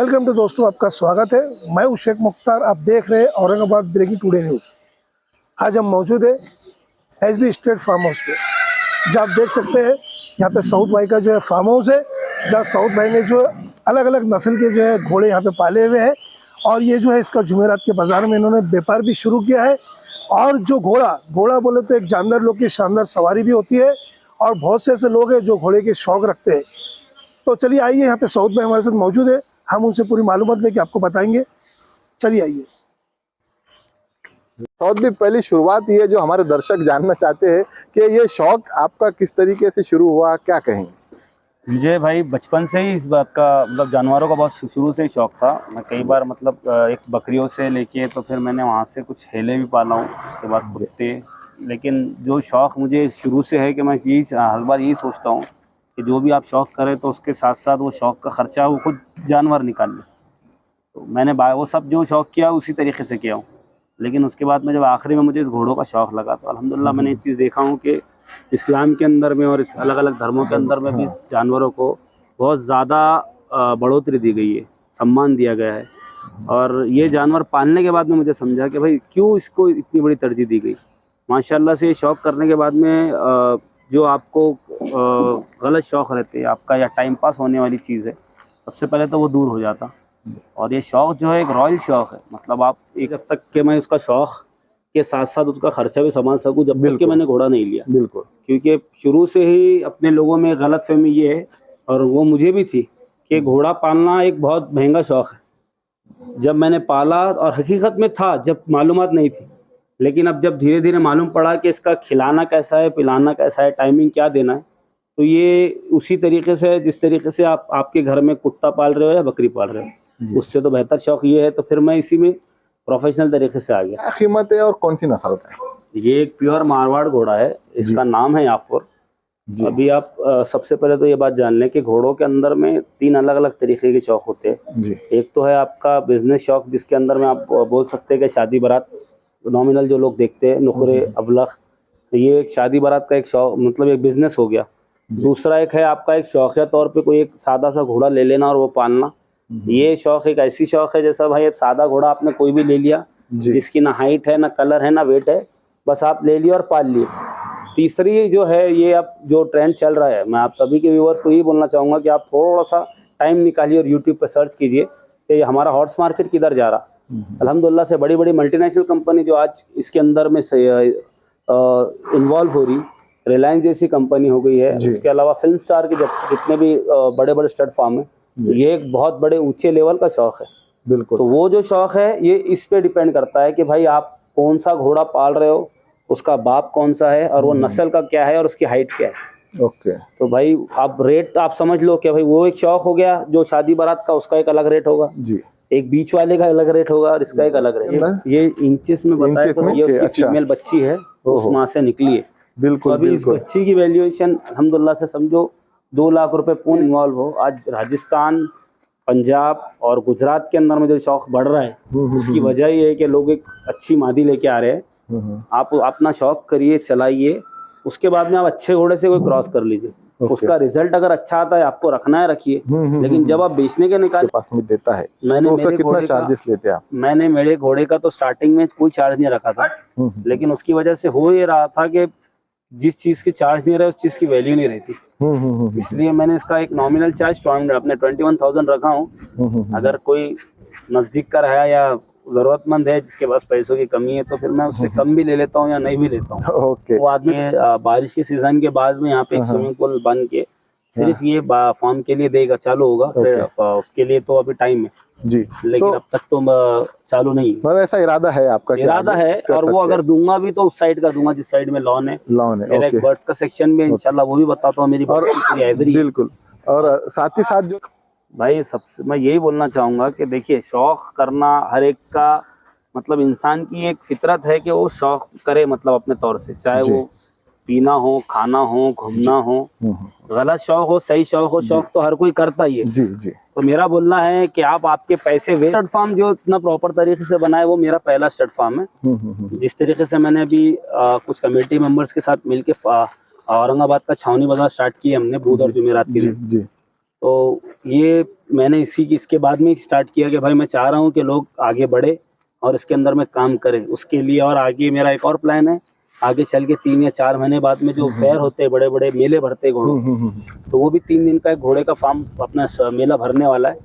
Welcome to दोस्तों, आपका स्वागत है। मैं हूं शेख मुख्तार। आप देख रहे हैं औरंगाबाद ब्रेकिंग टुडे न्यूज़। आज हम मौजूद है एसबी स्टेट फार्म हाउस पे, जहाँ आप देख सकते हैं यहाँ पे साउथ भाई का जो है फार्म हाउस है, जहाँ साउथ भाई ने जो अलग अलग नस्ल के जो है घोड़े यहाँ पे पाले हुए हैं। और ये जो है इसका जुमेरात के बाज़ार में इन्होंने व्यापार भी शुरू किया है। और जो घोड़ा बोले तो एक जानदार लोग की शानदार सवारी भी होती है, और बहुत से ऐसे लोग हैं जो घोड़े के शौक़ रखते हैं। तो चलिए आइए, यहाँ पे साउथ भाई हमारे साथ मौजूद है, हम उनसे पूरी मालूमात लेके आपको बताएंगे। चलिए आइए। साउथ भाई, पहली शुरुआत ये जो हमारे दर्शक जानना चाहते हैं कि ये शौक आपका किस तरीके से शुरू हुआ, क्या कहेंगे? मुझे भाई बचपन से ही इस बात का मतलब जानवरों का बहुत शुरू से ही शौक था। मैं कई बार मतलब एक बकरियों से लेके तो फिर मैंने वहाँ से कुछ हेले भी पाला हूँ, उसके बाद कुत्ते। लेकिन जो शौक़ मुझे शुरू से है कि मैं हर बार यही सोचता हूँ कि जो भी आप शौक़ करें तो उसके साथ साथ वो शौक़ का ख़र्चा वो खुद जानवर निकाल ले। तो मैंने वो सब जो शौक़ किया उसी तरीके से किया हूँ। लेकिन उसके बाद में जब आखिरी में मुझे इस घोड़ों का शौक़ लगा तो अल्हम्दुलिल्लाह मैंने एक चीज़ देखा हूँ कि इस्लाम के अंदर में और इस अलग अलग धर्मों के अंदर में भी इस जानवरों को बहुत ज़्यादा बढ़ोतरी दी गई है, सम्मान दिया गया है। और ये जानवर पालने के बाद में मुझे समझा कि भाई क्यों इसको इतनी बड़ी तरजीह दी गई। माशाल्लाह से ये शौक़ करने के बाद में जो आपको गलत शौक़ रहते हैं आपका या टाइम पास होने वाली चीज़ है, सबसे पहले तो वो दूर हो जाता। और ये शौक़ जो है एक रॉयल शौक़ है, मतलब आप एक हद तक के मैं उसका शौक़ के साथ साथ उसका खर्चा भी संभाल सकूं, जब तक कि मैंने घोड़ा नहीं लिया। बिल्कुल, क्योंकि शुरू से ही अपने लोगों में गलतफहमी ये है, और वो मुझे भी थी, कि घोड़ा पालना एक बहुत महंगा शौक़ है। जब मैंने पाला, और हकीकत में था जब मालूमात नहीं थी, लेकिन अब जब धीरे धीरे मालूम पड़ा कि इसका खिलाना कैसा है, पिलाना कैसा है, टाइमिंग क्या देना है, तो ये उसी तरीके से जिस तरीके से आप आपके घर में कुत्ता पाल रहे हो या बकरी पाल रहे हो, उससे तो बेहतर शौक़ ये है। तो फिर मैं इसी में प्रोफेशनल तरीके से आ गया। क्या कीमत है और कौन सी नस्ल का है? ये एक प्योर मारवाड़ घोड़ा है, इसका नाम है याफुर। अभी आप सबसे पहले तो ये बात जान लें कि घोड़ों के अंदर में 3 अलग अलग तरीके के शौक़ होते हैं जी। एक तो है आपका बिजनेस शौक़, जिसके अंदर में आप बोल सकते हैं कि शादी बारात नॉमिनल जो लोग देखते हैं, नुखरे अबलख, तो ये एक शादी बारात का एक शौक़, मतलब एक बिजनेस हो गया। दूसरा एक है आपका एक शौकिया तौर पे कोई एक सादा सा घोड़ा ले लेना और वो पालना। ये शौक़ एक ऐसी शौक़ है जैसा भाई सादा घोड़ा आपने कोई भी ले लिया, जिसकी ना हाइट है, ना कलर है, ना वेट है, बस आप ले लिए और पाल लिए। तीसरी जो है, ये अब जो ट्रेंड चल रहा है, मैं आप सभी के व्यूअर्स को यही बोलना चाहूँगा कि आप थोड़ा सा टाइम निकालिए और यूट्यूब पर सर्च कीजिए कि हमारा हॉर्स मार्केट किधर जा रहा। अल्हम्दुलिल्लाह से बड़ी बड़ी मल्टीनेशनल कंपनी जो आज इसके अंदर में इन्वॉल्व हो रही, रिलायंस जैसी कंपनी हो गई है, उसके अलावा फिल्म स्टार के जितने भी बड़े बड़े स्टड फार्म है, ये एक बहुत बड़े ऊंचे लेवल का शौक़ है। बिल्कुल। तो वो जो शौक़ है ये इस पे डिपेंड करता है कि भाई आप कौन सा घोड़ा पाल रहे हो, उसका बाप कौन सा है, और वो नस्ल का क्या है, और उसकी हाइट क्या है। ओके। तो भाई आप रेट आप समझ लो कि भाई वो एक शौक़ हो गया जो शादी बारात का, उसका एक अलग रेट होगा जी, एक बीच वाले का अलग रेट होगा, और इसका एक अलग रेट। ये इंचेस में बताया तो ये उसकी फीमेल बच्ची है, उस माँ से निकली है। बिल्कुल। अभी इस बच्ची की वैल्यूएशन अल्हम्दुलिल्लाह से समझो 2 लाख रुपए पूर्ण इन्वॉल्व हो। आज राजस्थान, पंजाब और गुजरात के अंदर में जो शौक़ बढ़ रहा है, उसकी वजह ये है कि लोग एक अच्छी मादी लेके आ रहे हैं। आप अपना शौक़ करिए, चलाइए, उसके बाद में आप अच्छे घोड़े से कोई क्रॉस कर लीजिए। उसका रिजल्ट अगर अच्छा आता है, आपको रखना है रखिए, लेकिन जब आप बेचने के निकाल पास में देता है, मैंने तो मेरे कितना चार्जेस लेते हैं आप? मैंने मेरे घोड़े का तो स्टार्टिंग में कोई चार्ज नहीं रखा था, लेकिन उसकी वजह से हो ये रहा था कि जिस चीज़ की चार्ज नहीं रहे उस चीज़ की वैल्यू नहीं रहती। इसलिए मैंने इसका एक नॉमिनल चार्ज अपने 21,000 रखा हूँ। अगर कोई नज़दीक का रहा या ज़रूरतमंद है जिसके पास पैसों की कमी है, तो फिर मैं उससे कम भी ले लेता हूँ या नहीं भी लेता हूँ। वो आदमी बारिश के सीज़न के बाद में यहाँ पे एक स्विमिंग पूल बन के सिर्फ ये फार्म के लिए देगा, चालू होगा, फिर उसके लिए तो अभी टाइम है जी, लेकिन अब तक तो चालू नहीं है। मतलब ऐसा इरादा है आपका? इरादा है, और वो अगर दूंगा भी तो उस साइड का दूंगा जिस साइड में लॉन है। मेरा एक बर्ड्स का सेक्शन में इंशाल्लाह वो भी बताता हूँ, मेरी बिल्कुल। और साथ ही साथ जो भाई सबसे मैं यही बोलना चाहूँगा कि देखिए, शौक़ करना हर एक का मतलब इंसान की एक फितरत है कि वो शौक़ करे, मतलब अपने तौर से, चाहे वो पीना हो, खाना हो, घूमना हो, गलत शौक़ हो, सही शौक़ हो, शौक़ तो हर कोई करता ही है जी जी। तो मेरा बोलना है कि आप आपके पैसे वेस्ट। स्टड फार्म जो इतना प्रॉपर तरीके से बना है, वो मेरा पहला स्टड फार्म है। जिस तरीके से मैंने अभी कुछ कमेटी मेंबर्स के साथ मिलके औरंगाबाद का छावनी बाजार स्टार्ट किया हमने, बुध और जुमेरात के दिन। तो ये मैंने इसके बाद में स्टार्ट किया कि भाई मैं चाह रहा हूँ कि लोग आगे बढ़े और इसके अंदर में काम करें उसके लिए। और आगे मेरा एक और प्लान है, आगे चल के 3 या 4 महीने बाद में जो फेयर होते हैं, बड़े बड़े मेले भरते हैं घोड़ों, तो वो भी 3 दिन का एक घोड़े का फार्म अपना मेला भरने वाला है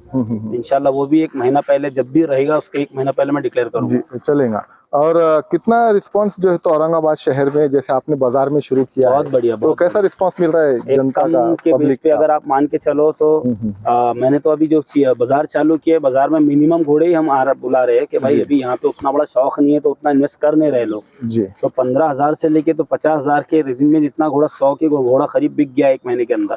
इंशाल्लाह। वो भी 1 महीना पहले जब भी रहेगा उसके 1 महीना पहले मैं डिक्लेयर करूंगा। जी चलेगा। और कितना रिस्पांस जो है तो औरंगाबाद शहर में, जैसे आपने बाजार में शुरू किया बहुत है, बढ़िया, तो बहुत कैसा रिस्पांस मिल रहा है जनता का, के बेस पब्लिक पे का? अगर आप मान के चलो तो मैंने तो अभी जो बाजार चालू किया है, बाजार में मिनिमम घोड़े ही हम बुला रहे हैं कि भाई अभी यहाँ पे उतना बड़ा शौक नहीं है तो उतना इन्वेस्ट कर नहीं रहे लोग जी। तो 15,000 से लेके तो 50,000 के रेंज में जितना घोड़ा 100 के घोड़ा करीब बिक गया 1 महीने के अंदर।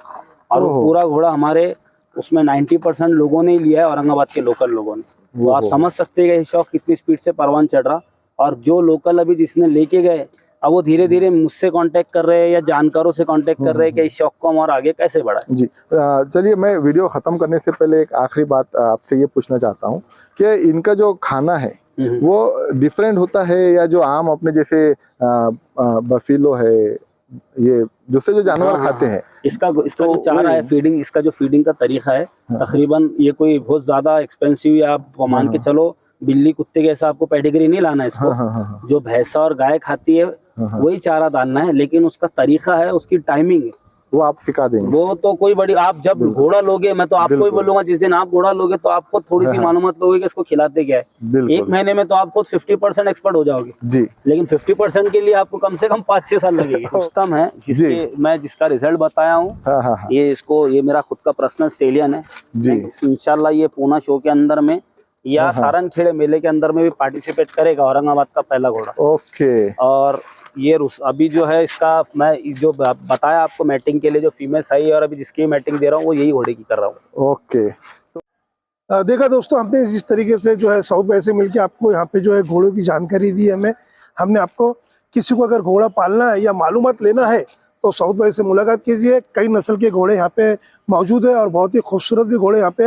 और वो पूरा घोड़ा हमारे उसमें 90% लोगों ने ही लिया है, औरंगाबाद के लोकल लोगों ने। तो आप समझ सकते हैं कि ये शौक कितनी स्पीड से परवान चढ़ रहा। और जो लोकल अभी जिसने लेके गए, अब वो धीरे धीरे मुझसे कांटेक्ट कर रहे हैं या जानकारों से कांटेक्ट कर रहे हैं कि इस शौक को हम और आगे कैसे बढ़ाएं। जी चलिए, मैं वीडियो खत्म करने से पहले एक आखिरी बात आपसे ये पूछना चाहता हूँ कि इनका जो खाना है वो डिफरेंट होता है या जो आम अपने जैसे बफेलो है, ये दूसरे जो जानवर खाते हैं, इसका जो चारा है, फीडिंग, इसका जो फीडिंग का तरीका है तकरीबन ये कोई बहुत ज्यादा एक्सपेंसिव या आप मान के चलो बिल्ली कुत्ते के ऐसा आपको पेडिग्री नहीं लाना है इसको। जो भैंसा और गाय खाती है वही चारा डालना है, लेकिन उसका तरीका है, उसकी टाइमिंग है, वो आप सिखा देंगे। वो तो कोई बड़ी, आप जब घोड़ा लोगे, मैं तो आपको ही बोलूंगा जिस दिन आप घोड़ा लोगे तो आपको थोड़ी सी मालूमात लोगे कि इसको खिलाते क्या है। 1 महीने में तो आप खुद 50% एक्सपर्ट हो जाओगे जी, लेकिन 50% के लिए आपको कम से कम 5-6 साल लगेंगे। रुस्तम है जिसका रिजल्ट बताया हूँ, ये मेरा खुद का पर्सनल स्टेलियन है जी। इंशाल्लाह ये पूना शो के अंदर में या सारनखेड़े मेले के अंदर में भी पार्टिसिपेट करेगा, औरंगाबाद का पहला घोड़ा। ओके। और ये अभी जो है इसका मैं जो बताया आपको मैटिंग के लिए जो फीमेल सही है और अभी जिसकी मैटिंग दे रहा हूँ वो यही घोड़े की कर रहा हूँ। ओके। देखा दोस्तों, हमने जिस तरीके से जो है साउथ बाई से मिलकर आपको यहाँ पे जो है घोड़ों की जानकारी दी है। हमने आपको किसी को अगर घोड़ा पालना है या मालूमात लेना है तो साउथ बाई से मुलाकात कीजिए। कई नस्ल के घोड़े यहाँ पे मौजूद है और बहुत ही खूबसूरत भी घोड़े यहाँ पे,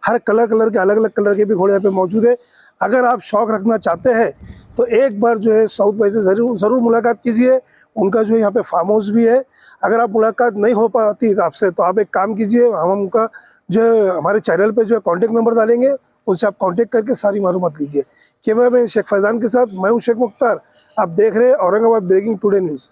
हर कलर के अलग अलग कलर के भी घोड़े यहाँ पे मौजूद है। अगर आप शौक रखना चाहते हैं तो एक बार जो है साउथ बाई से ज़रूर मुलाकात कीजिए। उनका जो है यहाँ पे फार्म हाउस भी है। अगर आप मुलाकात नहीं हो पाती आपसे तो आप एक काम कीजिए, हम उनका जो है हमारे चैनल पे जो है कॉन्टेक्ट नंबर डालेंगे, उनसे आप कॉन्टेक्ट करके सारी मालूमात लीजिए। कैमरा मैन शेख फैजान के साथ मैं हूँ शेख मुख्तार। आप देख रहे हैं औरंगाबाद ब्रेकिंग टुडे न्यूज़।